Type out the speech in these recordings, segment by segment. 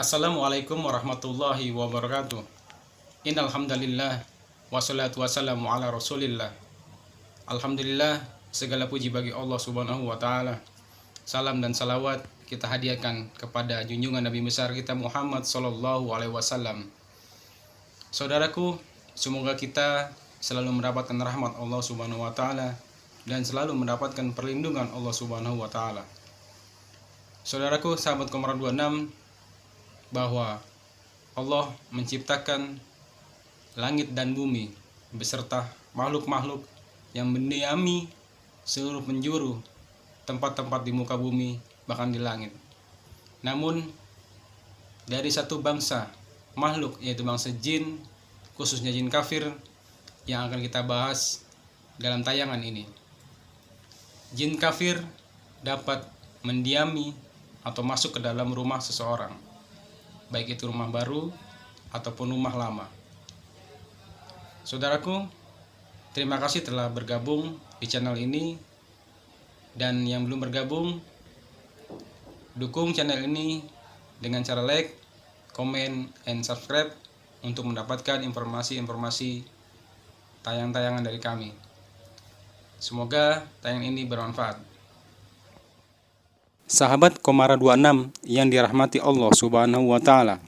Assalamualaikum warahmatullahi wabarakatuh. Innal hamdalillah wassalatu wassalamu ala Rasulillah. Alhamdulillah, segala puji bagi Allah Subhanahu wa taala. Salam dan salawat kita hadiahkan kepada junjungan Nabi besar kita Muhammad sallallahu alaihi wasallam. Saudaraku, semoga kita selalu mendapatkan rahmat Allah Subhanahu wa taala dan selalu mendapatkan perlindungan Allah Subhanahu wa taala. Saudaraku, sahabat Komara 26, bahwa Allah menciptakan langit dan bumi beserta makhluk-makhluk yang mendiami seluruh penjuru tempat-tempat di muka bumi, bahkan di langit. Namun dari satu bangsa makhluk, yaitu bangsa jin, khususnya jin kafir, yang akan kita bahas dalam tayangan ini. Jin kafir dapat mendiami atau masuk ke dalam rumah seseorang, baik itu rumah baru ataupun rumah lama. Saudaraku, terima kasih telah bergabung di channel ini, dan yang belum bergabung, dukung channel ini dengan cara like, comment, and subscribe untuk mendapatkan informasi-informasi tayangan-tayangan dari kami. Semoga tayangan ini bermanfaat. Sahabat Komara 26 yang dirahmati Allah Subhanahu wa taala.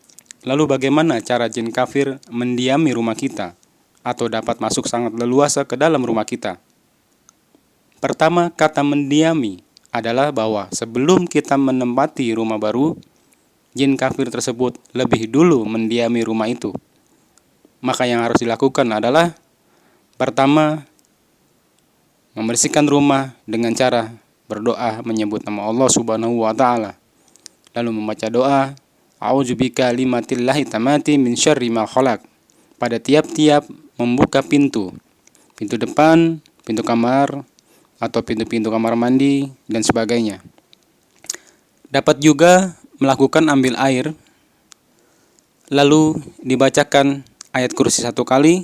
Lalu bagaimana cara jin kafir mendiami rumah kita atau dapat masuk sangat leluasa ke dalam rumah kita? Pertama, kata mendiami adalah bahwa sebelum kita menempati rumah baru, jin kafir tersebut lebih dulu mendiami rumah itu. Maka yang harus dilakukan adalah pertama, membersihkan rumah dengan cara berdoa menyebut nama Allah Subhanahu wa taala, lalu membaca doa a'udzubika kalimatillahi tamati min syarri ma khalaq pada tiap-tiap membuka pintu depan, pintu kamar atau pintu-pintu kamar mandi dan sebagainya. Dapat juga melakukan ambil air lalu dibacakan ayat kursi 1 kali,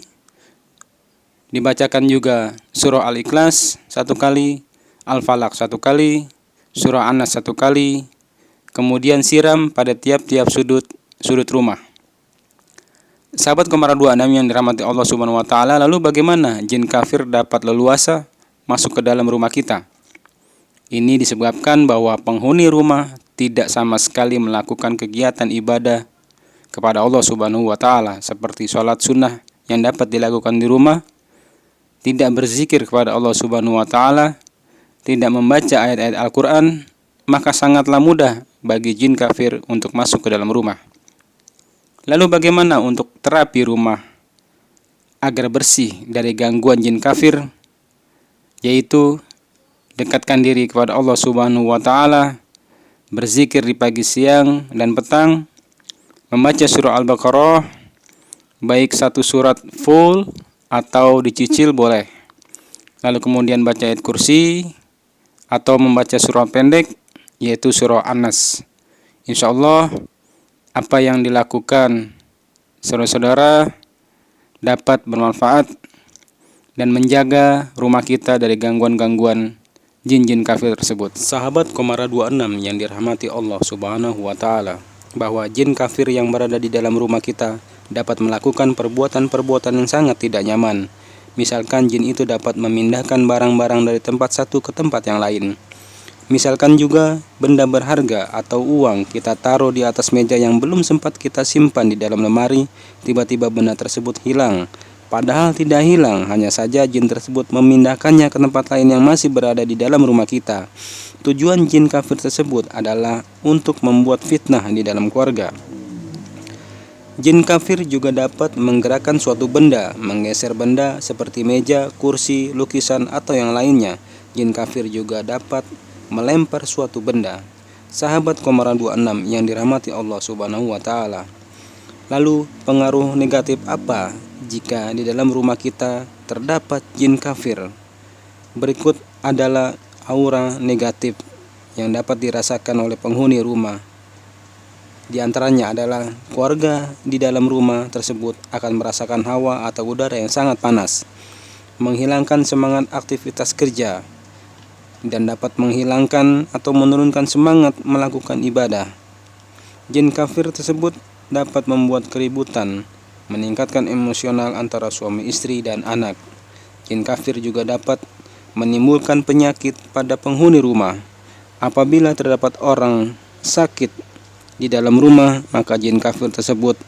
dibacakan juga surah Al-Ikhlas 1 kali, Al-Falaq 1 kali, surah An-Nas 1 kali, kemudian siram pada tiap-tiap sudut rumah. Sahabat Komara 26 yang dirahmati Allah Subhanahu wa taala, lalu bagaimana jin kafir dapat leluasa masuk ke dalam rumah kita? Ini disebabkan bahwa penghuni rumah tidak sama sekali melakukan kegiatan ibadah kepada Allah Subhanahu wa taala seperti sholat sunnah yang dapat dilakukan di rumah, tidak berzikir kepada Allah Subhanahu wa taala, tidak membaca ayat-ayat Al-Quran, maka sangatlah mudah bagi jin kafir untuk masuk ke dalam rumah. Lalu bagaimana untuk terapi rumah agar bersih dari gangguan jin kafir? Yaitu dekatkan diri kepada Allah Subhanahu wa taala, berzikir di pagi, siang, dan petang, membaca surah Al-Baqarah, baik satu surat full atau dicicil boleh. Lalu kemudian baca ayat kursi atau membaca surah pendek, yaitu surah An-Nas. Insya Allah apa yang dilakukan saudara-saudara dapat bermanfaat dan menjaga rumah kita dari gangguan-gangguan jin-jin kafir tersebut. Sahabat Komara 26 yang dirahmati Allah Subhanahu wa taala, bahwa jin kafir yang berada di dalam rumah kita dapat melakukan perbuatan-perbuatan yang sangat tidak nyaman. Misalkan jin itu dapat memindahkan barang-barang dari tempat satu ke tempat yang lain. Misalkan juga benda berharga atau uang kita taruh di atas meja yang belum sempat kita simpan di dalam lemari, tiba-tiba benda tersebut hilang. Padahal tidak hilang, hanya saja jin tersebut memindahkannya ke tempat lain yang masih berada di dalam rumah kita. Tujuan jin kafir tersebut adalah untuk membuat fitnah di dalam keluarga. Jin kafir juga dapat menggerakkan suatu benda, menggeser benda seperti meja, kursi, lukisan, atau yang lainnya. Jin kafir juga dapat melempar suatu benda. Sahabat Komara 26 yang dirahmati Allah Subhanahu wa taala. Lalu pengaruh negatif apa jika di dalam rumah kita terdapat jin kafir? Berikut adalah aura negatif yang dapat dirasakan oleh penghuni rumah. Di antaranya adalah keluarga di dalam rumah tersebut akan merasakan hawa atau udara yang sangat panas, menghilangkan semangat aktivitas kerja, dan dapat menghilangkan atau menurunkan semangat melakukan ibadah. Jin kafir tersebut dapat membuat keributan, meningkatkan emosional antara suami istri dan anak. Jin kafir juga dapat menimbulkan penyakit pada penghuni rumah. Apabila terdapat orang sakit di dalam rumah, maka jin kafir tersebut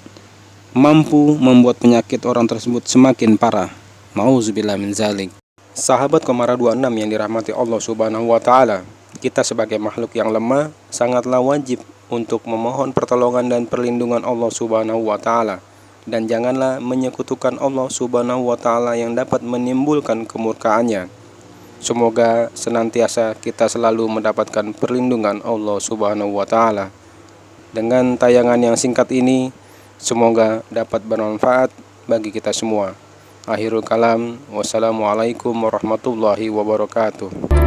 mampu membuat penyakit orang tersebut semakin parah. Nauzubillah min zalik. Sahabat Komara 26 yang dirahmati Allah Subhanahu wa taala, kita sebagai makhluk yang lemah sangatlah wajib untuk memohon pertolongan dan perlindungan Allah Subhanahu wa taala, dan janganlah menyekutukan Allah Subhanahu wa taala yang dapat menimbulkan kemurkaannya. Semoga senantiasa kita selalu mendapatkan perlindungan Allah Subhanahu wa taala. Dengan tayangan yang singkat ini, semoga dapat bermanfaat bagi kita semua. Akhirul kalam, wassalamualaikum warahmatullahi wabarakatuh.